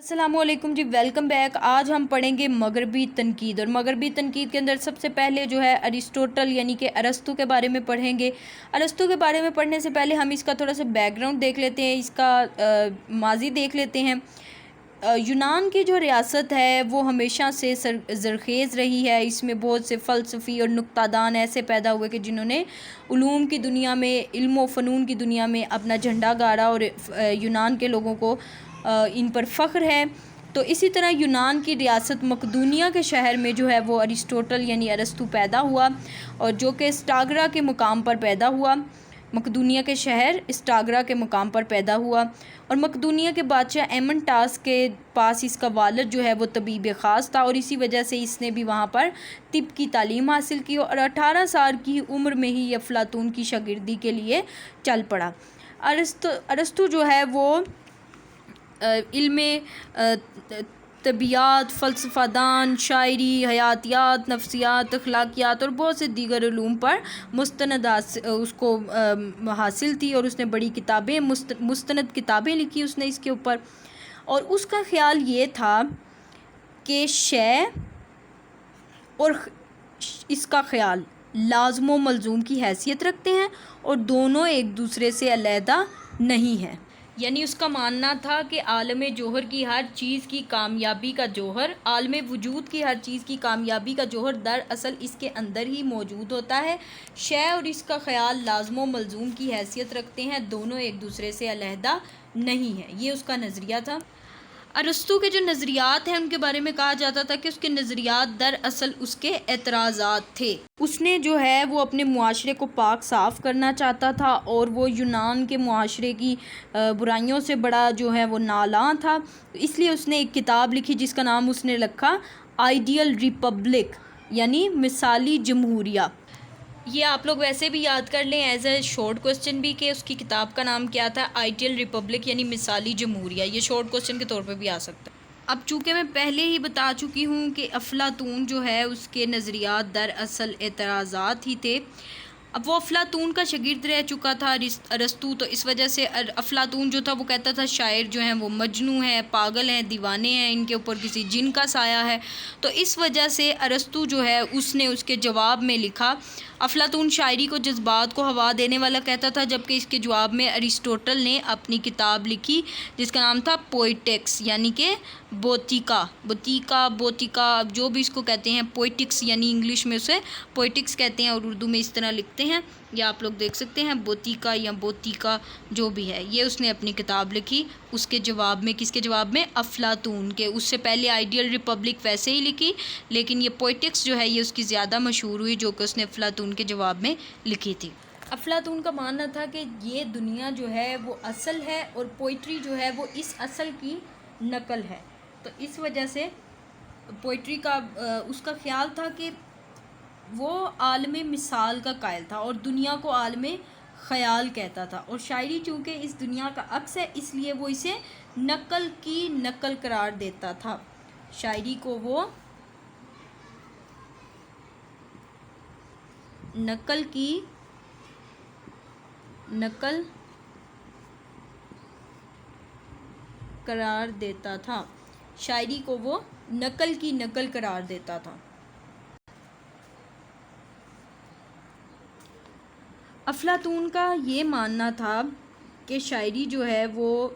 السلام علیکم جی، welcome back. آج ہم پڑھیں گے مغربی تنقید، اور مغربی تنقید کے اندر سب سے پہلے جو ہے ارسطوٹل یعنی کہ ارسطو کے بارے میں پڑھیں گے۔ ارسطو کے بارے میں پڑھنے سے پہلے ہم اس کا تھوڑا سا بیک گراؤنڈ دیکھ لیتے ہیں، اس کا ماضی دیکھ لیتے ہیں۔ یونان کی جو ریاست ہے وہ ہمیشہ سے زرخیز رہی ہے، اس میں بہت سے فلسفی اور نکتہ دان ایسے پیدا ہوئے کہ جنہوں نے علوم کی دنیا میں، علم و فنون کی دنیا میں اپنا جھنڈا گاڑا، اور یونان کے لوگوں کو ان پر فخر ہے۔ تو اسی طرح یونان کی ریاست مقدونیہ کے شہر میں جو ہے وہ ارسطوٹل یعنی ارسطو پیدا ہوا، اور جو کہ اسٹاگرا کے مقام پر پیدا ہوا۔ مقدونیہ کے شہر اسٹاگرا کے مقام پر پیدا ہوا، اور مقدونیہ کے بادشاہ ایمنٹاس کے پاس اس کا والد جو ہے وہ طبیب خاص تھا، اور اسی وجہ سے اس نے بھی وہاں پر طب کی تعلیم حاصل کی، اور 18 سال کی عمر میں ہی یہ افلاطون کی شاگردی کے لیے چل پڑا۔ ارسطو جو ہے وہ علم طبیعت، فلسفہ دان، شاعری، حیاتیات، نفسیات، اخلاقیات اور بہت سے دیگر علوم پر مستند اس کو حاصل تھی، اور اس نے بڑی کتابیں، مستند کتابیں لکھی اس نے اس کے اوپر۔ اور اس کا خیال یہ تھا کہ شے اور اس کا خیال لازم و ملزوم کی حیثیت رکھتے ہیں، اور دونوں ایک دوسرے سے علیحدہ نہیں ہیں۔ یعنی اس کا ماننا تھا کہ عالم جوہر کی ہر چیز کی کامیابی کا جوہر، عالم وجود کی ہر چیز کی کامیابی کا جوہر دراصل اس کے اندر ہی موجود ہوتا ہے۔ شے اور اس کا خیال لازم و ملزوم کی حیثیت رکھتے ہیں، دونوں ایک دوسرے سے علیحدہ نہیں ہیں۔ یہ اس کا نظریہ تھا۔ ارسطو کے جو نظریات ہیں ان کے بارے میں کہا جاتا تھا کہ اس کے نظریات دراصل اس کے اعتراضات تھے۔ اس نے جو ہے وہ اپنے معاشرے کو پاک صاف کرنا چاہتا تھا، اور وہ یونان کے معاشرے کی برائیوں سے بڑا جو ہے وہ نالاں تھا۔ اس لیے اس نے ایک کتاب لکھی جس کا نام اس نے رکھا آئیڈیل ریپبلک یعنی مثالی جمہوریہ۔ یہ آپ لوگ ویسے بھی یاد کر لیں ایز اے شارٹ کوسچن بھی، کہ اس کی کتاب کا نام کیا تھا، آئیڈیل ریپبلک یعنی مثالی جمہوریہ۔ یہ شارٹ کوسچن کے طور پہ بھی آ سکتا ہے۔ اب چونکہ میں پہلے ہی بتا چکی ہوں کہ افلاطون جو ہے اس کے نظریات دراصل اعتراضات ہی تھے۔ اب وہ افلاطون کا شاگرد رہ چکا تھا ارسطو، تو اس وجہ سے افلاطون جو تھا وہ کہتا تھا شاعر جو ہیں وہ مجنوں ہیں، پاگل ہیں، دیوانے ہیں، ان کے اوپر کسی جن کا سایہ ہے۔ تو اس وجہ سے ارسطو جو ہے اس نے اس کے جواب میں لکھا، افلاطون شاعری کو جذبات کو ہوا دینے والا کہتا تھا، جبکہ اس کے جواب میں ارسطوٹل نے اپنی کتاب لکھی جس کا نام تھا پوئٹکس یعنی کہ بوتیکا جو بھی اس کو کہتے ہیں، پوئٹکس یعنی انگلش میں اسے پوئٹکس کہتے ہیں، اور اردو میں اس طرح لکھتے ہیں، یا آپ لوگ دیکھ سکتے ہیں بوتیکا یا بوتیکا جو بھی ہے۔ یہ اس نے اپنی کتاب لکھی اس کے جواب میں، کس کے جواب میں؟ افلاطون کے۔ اس سے پہلے آئیڈیل ریپبلک ویسے ہی لکھی، لیکن یہ پوئٹکس جو ہے یہ اس کی زیادہ مشہور ہوئی، جو کہ اس نے افلاطون کے جواب میں لکھی تھی۔ افلاطون کا ماننا تھا کہ یہ دنیا جو ہے وہ اصل ہے، اور پوئٹری جو ہے وہ اس اصل کی نقل ہے۔ تو اس وجہ سے پوئٹری کا اس کا خیال تھا کہ وہ عالم مثال کا قائل تھا، اور دنیا کو عالم خیال کہتا تھا، اور شاعری چونکہ اس دنیا کا عکس ہے اس لیے وہ اسے نقل کی نقل قرار دیتا تھا۔ شاعری کو وہ نقل کی نقل قرار دیتا تھا، شاعری کو وہ نقل کی نقل قرار دیتا تھا۔ افلاطون کا یہ ماننا تھا کہ شاعری جو ہے وہ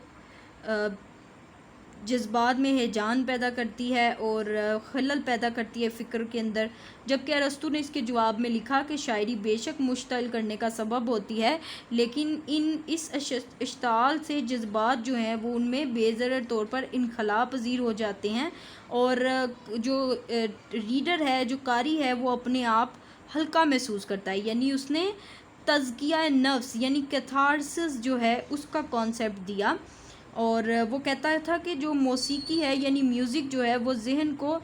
جذبات میں ہیجان پیدا کرتی ہے اور خلل پیدا کرتی ہے فکر کے اندر، جبکہ ارسطو نے اس کے جواب میں لکھا کہ شاعری بے شک مشتعل کرنے کا سبب ہوتی ہے، لیکن اس اشتعال سے جذبات جو ہیں وہ ان میں بے ضرر طور پر انخلا پذیر ہو جاتے ہیں، اور جو ریڈر ہے، جو قاری ہے، وہ اپنے آپ ہلکا محسوس کرتا ہے۔ یعنی اس نے تزکیہ نفس یعنی کیتھارسس جو ہے اس کا کانسیپٹ دیا، اور وہ کہتا تھا کہ جو موسیقی ہے یعنی میوزک جو ہے وہ ذہن کو،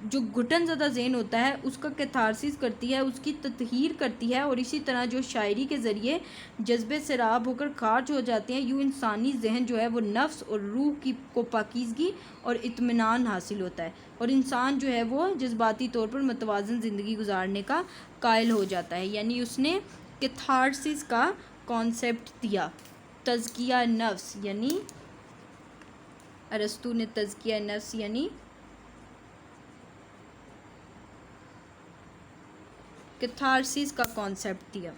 جو گھٹن زدہ ذہن ہوتا ہے اس کا کیتھارسس کرتی ہے، اس کی تطہیر کرتی ہے، اور اسی طرح جو شاعری کے ذریعے جذبے سیراب ہو کر خارج ہو جاتے ہیں، یوں انسانی ذہن جو ہے وہ نفس اور روح کو پاکیزگی اور اطمینان حاصل ہوتا ہے، اور انسان جو ہے وہ جذباتی طور پر متوازن زندگی گزارنے کا قائل ہو جاتا ہے۔ یعنی اس نے کیتھارسس کا کانسیپٹ دیا، تزکیہ نفس یعنی ارسطو نے تزکیہ نفس یعنی کیتھارسس کا کانسیپٹ دیا۔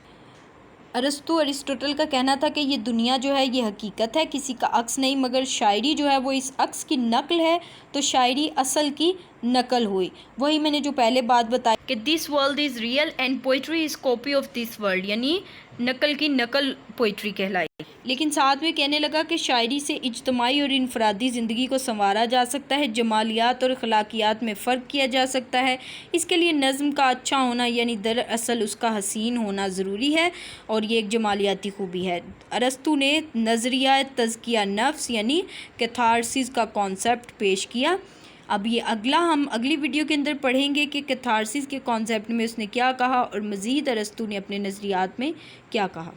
ارسطوٹل کا کہنا تھا کہ یہ دنیا جو ہے یہ حقیقت ہے، کسی کا عکس نہیں، مگر شاعری جو ہے وہ اس عکس کی نقل ہے، تو شاعری اصل کی نقل ہوئی۔ وہی میں نے جو پہلے بات بتائی کہ this world is real and poetry is copy of this world, یعنی نقل کی نقل پوئٹری کہلائی۔ لیکن ساتھ میں کہنے لگا کہ شاعری سے اجتماعی اور انفرادی زندگی کو سنوارا جا سکتا ہے، جمالیات اور اخلاقیات میں فرق کیا جا سکتا ہے، اس کے لیے نظم کا اچھا ہونا یعنی دراصل اس کا حسین ہونا ضروری ہے، اور یہ ایک جمالیاتی خوبی ہے۔ ارسطو نے نظریہ تزکیہ نفس یعنی کیتھارسس کا کانسیپٹ پیش کیا۔ اب یہ ہم اگلی ویڈیو کے اندر پڑھیں گے کہ کیتھارسس کے کانسیپٹ میں اس نے کیا کہا اور مزید ارسطو نے اپنے نظریات میں کیا کہا۔